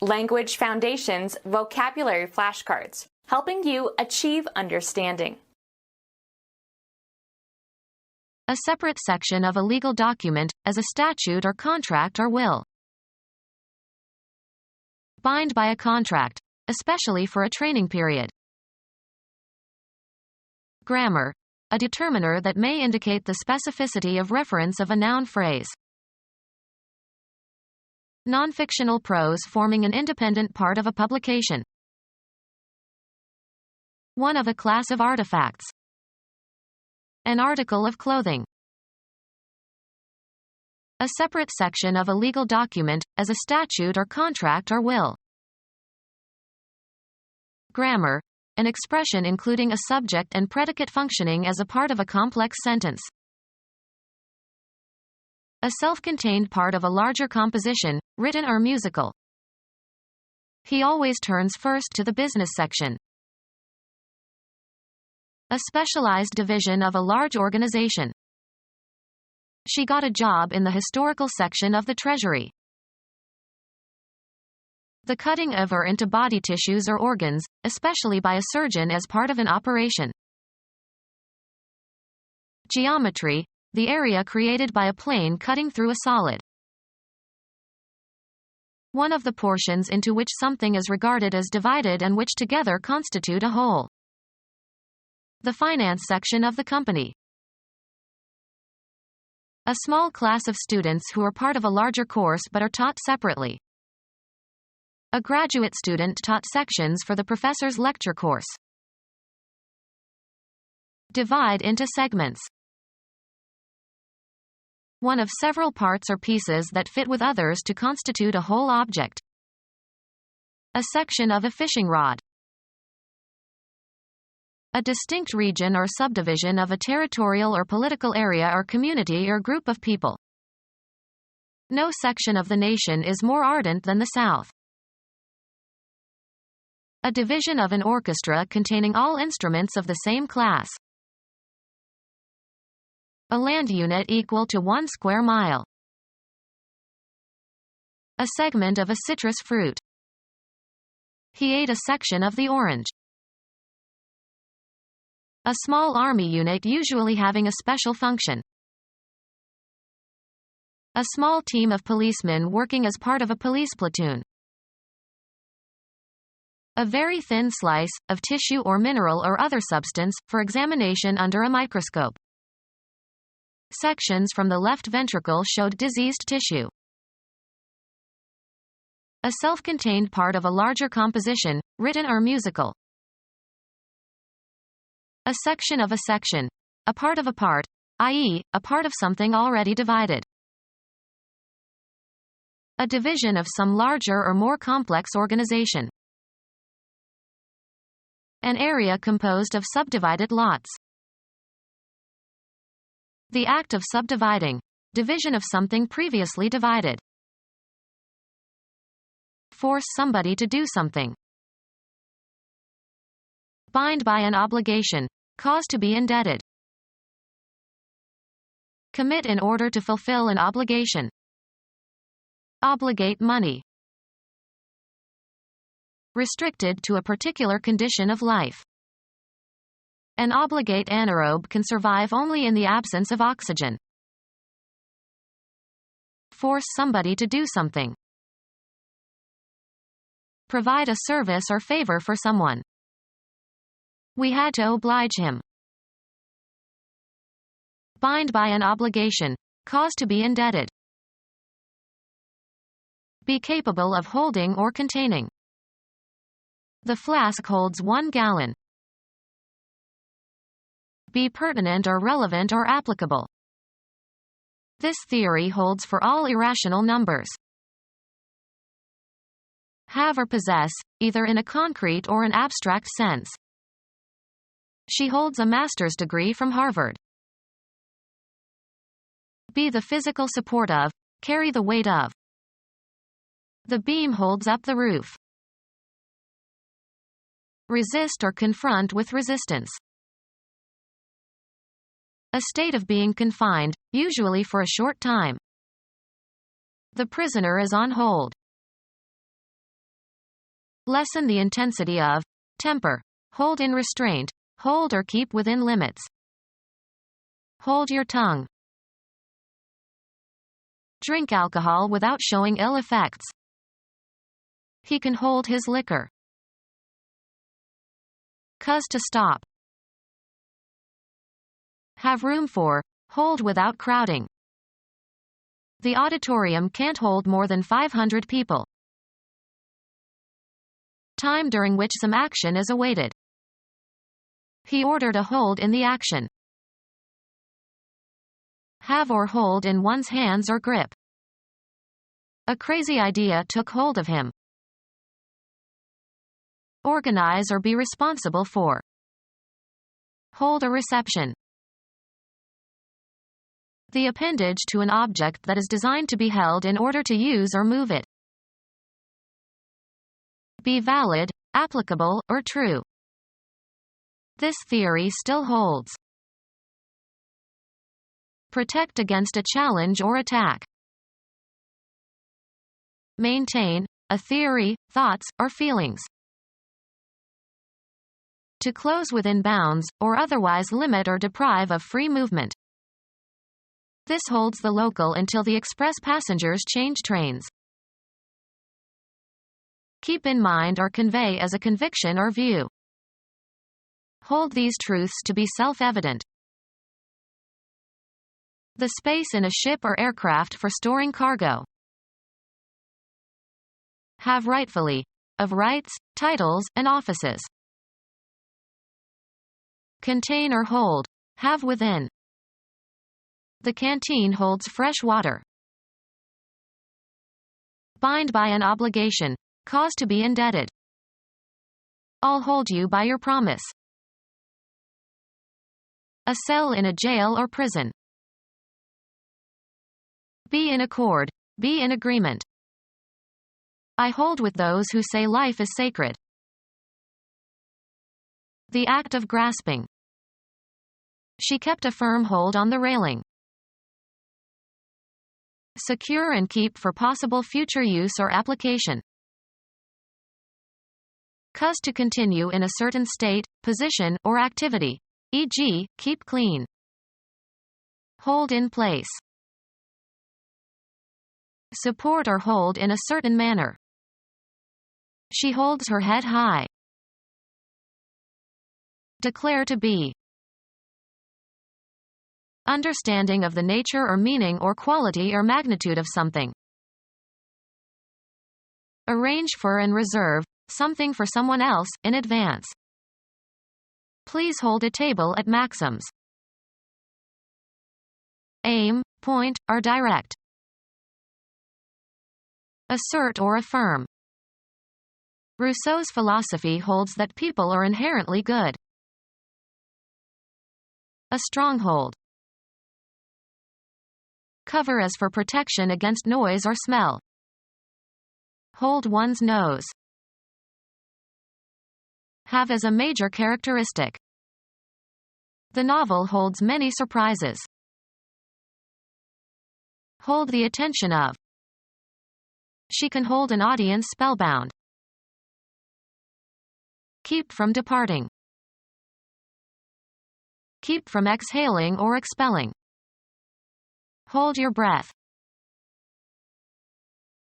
Language Foundations Vocabulary Flashcards, helping you achieve understanding. A separate section of a legal document, as a statute or contract or will. Bind by a contract, especially for a training period. Grammar, a determiner that may indicate the specificity of reference of a noun phrase. Nonfictional prose forming an independent part of a publication. One of a class of artifacts. An article of clothing. A separate section of a legal document, as a statute or contract or will. Grammar, an expression including a subject and predicate functioning as a part of a complex sentence. A self-contained part of a larger composition, written or musical. He always turns first to the business section. A specialized division of a large organization. She got a job in the historical section of the Treasury. The cutting of or into body tissues or organs, especially by a surgeon as part of an operation. Geometry, the area created by a plane cutting through a solid. One of the portions into which something is regarded as divided and which together constitute a whole. The finance section of the company. A small class of students who are part of a larger course but are taught separately. A graduate student taught sections for the professor's lecture course. Divide into segments. One of several parts or pieces that fit with others to constitute a whole object. A section of a fishing rod. A distinct region or subdivision of a territorial or political area or community or group of people. No section of the nation is more ardent than the South. A division of an orchestra containing all instruments of the same class. A land unit equal to 1 square mile. A segment of a citrus fruit. He ate a section of the orange. A small army unit usually having a special function. A small team of policemen working as part of a police platoon. A very thin slice, of tissue or mineral or other substance, for examination under a microscope. Sections from the left ventricle showed diseased tissue. A self-contained part of a larger composition, written or musical. A section of a section. A part of a part, i.e., a part of something already divided. A division of some larger or more complex organization. An area composed of subdivided lots. The act of subdividing. Division of something previously divided. Force somebody to do something. Bind by an obligation. Cause to be indebted. Commit in order to fulfill an obligation. Obligate money. Restricted to a particular condition of life. An obligate anaerobe can survive only in the absence of oxygen. Force somebody to do something. Provide a service or favor for someone. We had to oblige him. Bind by an obligation. Cause to be indebted. Be capable of holding or containing. The flask holds 1 gallon. Be pertinent or relevant or applicable. This theory holds for all irrational numbers. Have or possess, either in a concrete or an abstract sense. She holds a master's degree from Harvard. Be the physical support of, carry the weight of. The beam holds up the roof. Resist or confront with resistance. A state of being confined, usually for a short time. The prisoner is on hold. Lessen the intensity of. Temper. Hold in restraint. Hold or keep within limits. Hold your tongue. Drink alcohol without showing ill effects. He can hold his liquor. Cause to stop. Have room for. Hold without crowding. The auditorium can't hold more than 500 people. Time during which some action is awaited. He ordered a hold in the action. Have or hold in one's hands or grip. A crazy idea took hold of him. Organize or be responsible for. Hold a reception. The appendage to an object that is designed to be held in order to use or move it. Be valid, applicable, or true. This theory still holds. Protect against a challenge or attack. Maintain, a theory, thoughts, or feelings. To close within bounds, or otherwise limit or deprive of free movement. This holds the local until the express passengers change trains. Keep in mind or convey as a conviction or view. Hold these truths to be self-evident. The space in a ship or aircraft for storing cargo. Have rightfully. Of rights, titles, and offices. Contain or hold. Have within. The canteen holds fresh water. Bind by an obligation. Cause to be indebted. I'll hold you by your promise. A cell in a jail or prison. Be in accord. Be in agreement. I hold with those who say life is sacred. The act of grasping. She kept a firm hold on the railing. Secure and keep for possible future use or application. Cause to continue in a certain state, position, or activity. E.g., keep clean. Hold in place. Support or hold in a certain manner. She holds her head high. Declare to be. Understanding of the nature or meaning or quality or magnitude of something. Arrange for and reserve something for someone else in advance. Please hold a table at Maxim's. Aim, point, or direct. Assert or affirm. Rousseau's philosophy holds that people are inherently good. A stronghold. Cover as for protection against noise or smell. Hold one's nose. Have as a major characteristic. The novel holds many surprises. Hold the attention of. She can hold an audience spellbound. Keep from departing. Keep from exhaling or expelling. Hold your breath.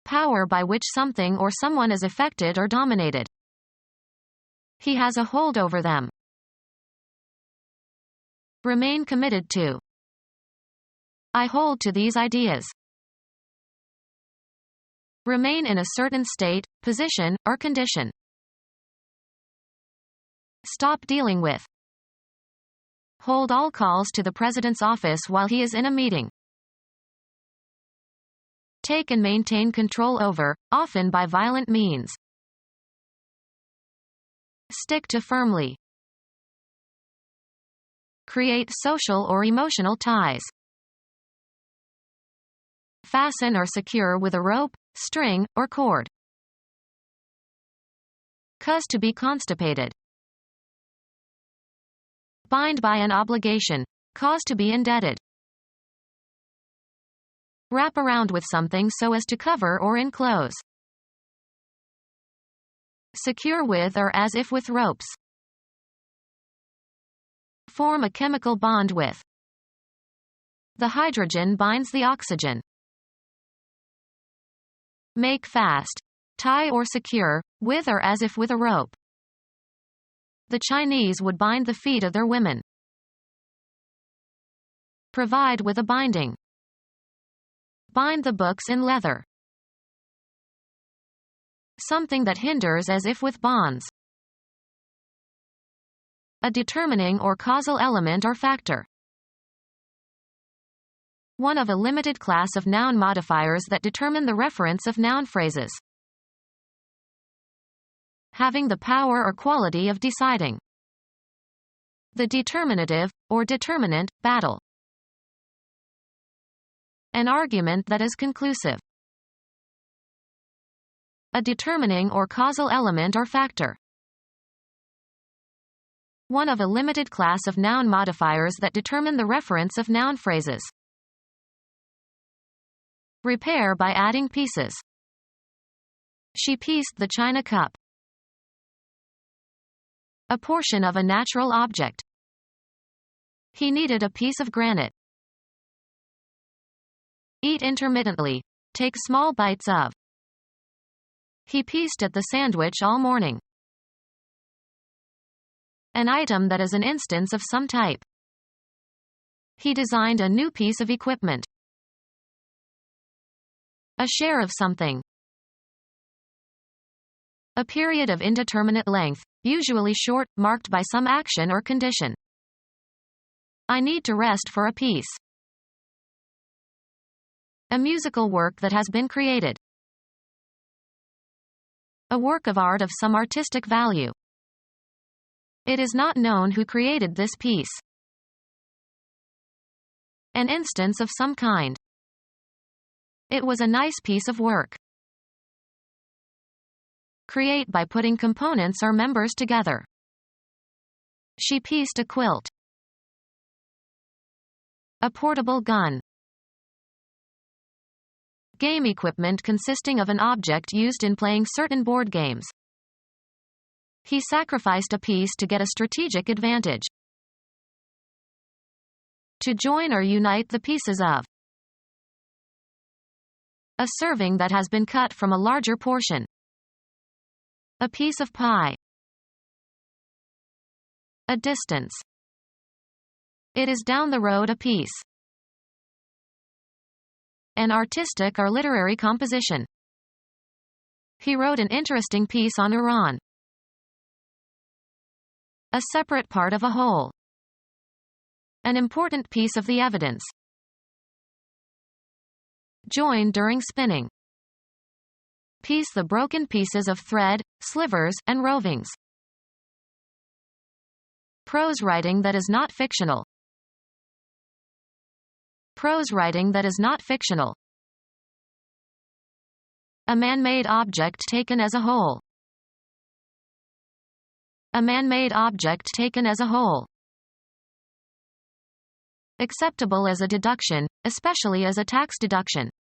Power by which something or someone is affected or dominated. He has a hold over them. Remain committed to. I hold to these ideas. Remain in a certain state, position, or condition. Stop dealing with. Hold all calls to the President's office while he is in a meeting. Take and maintain control over, often by violent means. Stick to firmly. Create social or emotional ties. Fasten or secure with a rope, string, or cord. Cause to be constipated. Bind by an obligation. Cause to be indebted. Wrap around with something so as to cover or enclose. Secure with or as if with ropes. Form a chemical bond with. The hydrogen binds the oxygen. Make fast. Tie or secure, with or as if with a rope. The Chinese would bind the feet of their women. Provide with a binding. Bind the books in leather. Something that hinders as if with bonds. A determining or causal element or factor. One of a limited class of noun modifiers that determine the reference of noun phrases. Having the power or quality of deciding. The determinative, or determinant, battle. An argument that is conclusive. A determining or causal element or factor. One of a limited class of noun modifiers that determine the reference of noun phrases. Repair by adding pieces. She pieced the china cup. A portion of a natural object. He needed a piece of granite. Eat intermittently. Take small bites of. He pieced at the sandwich all morning. An item that is an instance of some type. He designed a new piece of equipment. A share of something. A period of indeterminate length, usually short, marked by some action or condition. I need to rest for a piece. A musical work that has been created. A work of art of some artistic value. It is not known who created this piece. An instance of some kind. It was a nice piece of work. Create by putting components or members together. She pieced a quilt. A portable gun. Game equipment consisting of an object used in playing certain board games. He sacrificed a piece to get a strategic advantage. To join or unite the pieces of. A serving that has been cut from a larger portion. A piece of pie. A distance. It is down the road a piece. An artistic or literary composition. He wrote an interesting piece on Iran. A separate part of a whole. An important piece of the evidence. Join during spinning. Piece the broken pieces of thread, slivers, and rovings. Prose writing that is not fictional. Prose writing that is not fictional. A man-made object taken as a whole. A man-made object taken as a whole. Acceptable as a deduction, especially as a tax deduction.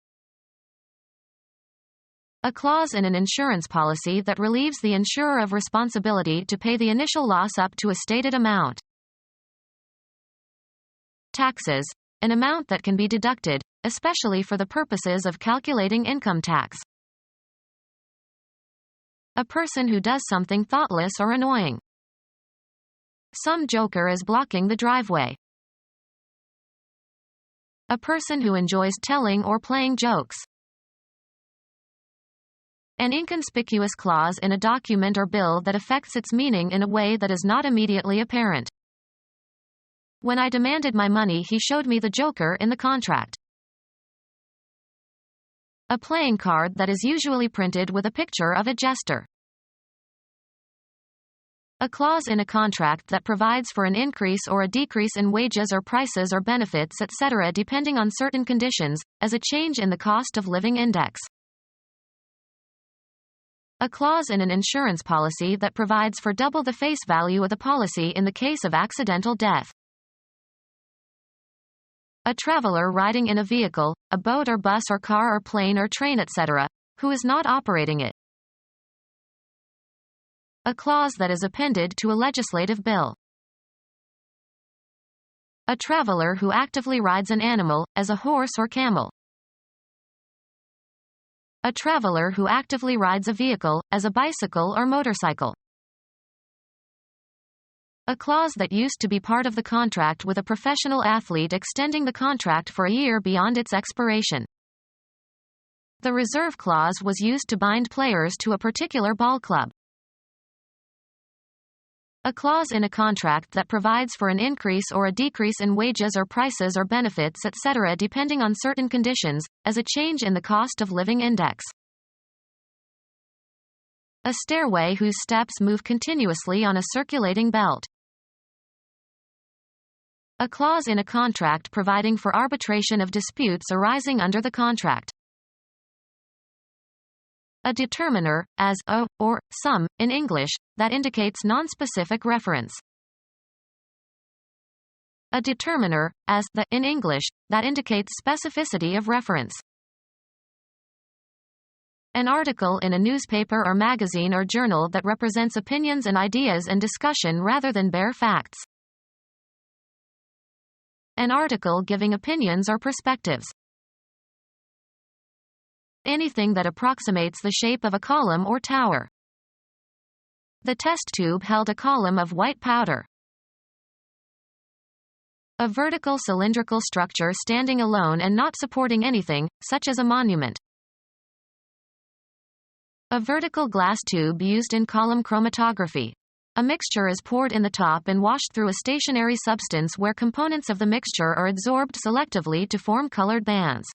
A clause in an insurance policy that relieves the insurer of responsibility to pay the initial loss up to a stated amount. Taxes, an amount that can be deducted, especially for the purposes of calculating income tax. A person who does something thoughtless or annoying. Some joker is blocking the driveway. A person who enjoys telling or playing jokes. An inconspicuous clause in a document or bill that affects its meaning in a way that is not immediately apparent. When I demanded my money, he showed me the joker in the contract. A playing card that is usually printed with a picture of a jester. A clause in a contract that provides for an increase or a decrease in wages or prices or benefits, etc., depending on certain conditions, as a change in the cost of living index. A clause in an insurance policy that provides for double the face value of the policy in the case of accidental death. A traveler riding in a vehicle, a boat or bus or car or plane or train, etc., who is not operating it. A clause that is appended to a legislative bill. A traveler who actively rides an animal, as a horse or camel. A traveler who actively rides a vehicle, as a bicycle or motorcycle. A clause that used to be part of the contract with a professional athlete extending the contract for a year beyond its expiration. The reserve clause was used to bind players to a particular ball club. A clause in a contract that provides for an increase or a decrease in wages or prices or benefits, etc., depending on certain conditions, as a change in the cost of living index. A stairway whose steps move continuously on a circulating belt. A clause in a contract providing for arbitration of disputes arising under the contract. A determiner, as a, or, some, in English, that indicates nonspecific reference. A determiner, as the, in English, that indicates specificity of reference. An article in a newspaper or magazine or journal that represents opinions and ideas and discussion rather than bare facts. An article giving opinions or perspectives. Anything that approximates the shape of a column or tower. The test tube held a column of white powder. A vertical cylindrical structure standing alone and not supporting anything, such as a monument. A vertical glass tube used in column chromatography. A mixture is poured in the top and washed through a stationary substance where components of the mixture are adsorbed selectively to form colored bands.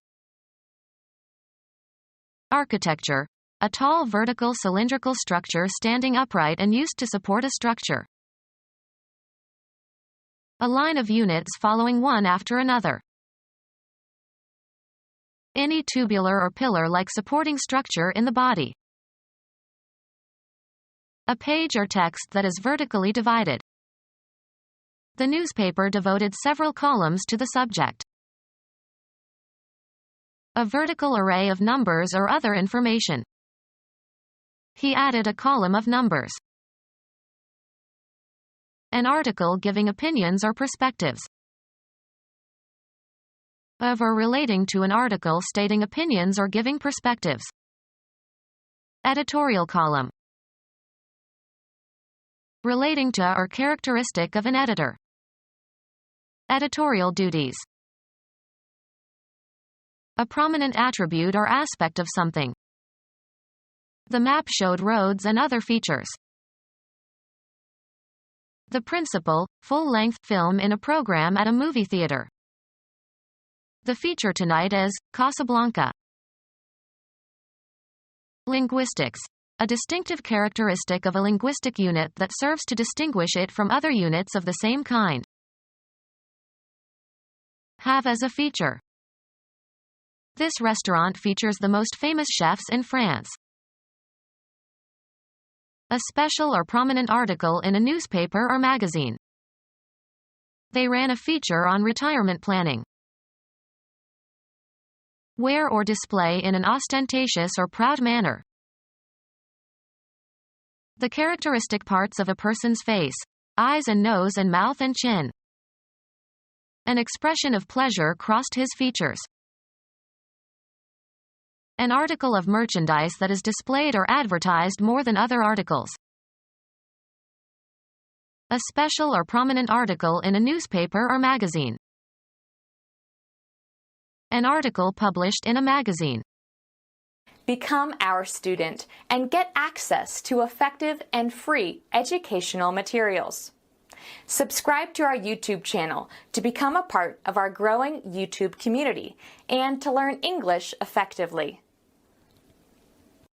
Architecture. A tall vertical cylindrical structure standing upright and used to support a structure. A line of units following one after another. Any tubular or pillar-like supporting structure in the body. A page or text that is vertically divided. The newspaper devoted several columns to the subject. A vertical array of numbers or other information. He added a column of numbers. An article giving opinions or perspectives. Of or relating to an article stating opinions or giving perspectives. Editorial column. Relating to or characteristic of an editor. Editorial duties. A prominent attribute or aspect of something. The map showed roads and other features. The principal, full-length film in a program at a movie theater. The feature tonight is Casablanca. Linguistics. A distinctive characteristic of a linguistic unit that serves to distinguish it from other units of the same kind. Have as a feature. This restaurant features the most famous chefs in France. A special or prominent article in a newspaper or magazine. They ran a feature on retirement planning. Wear or display in an ostentatious or proud manner. The characteristic parts of a person's face, eyes and nose and mouth and chin. An expression of pleasure crossed his features. An article of merchandise that is displayed or advertised more than other articles. A special or prominent article in a newspaper or magazine. An article published in a magazine. Become our student and get access to effective and free educational materials. Subscribe to our YouTube channel to become a part of our growing YouTube community and to learn English effectively.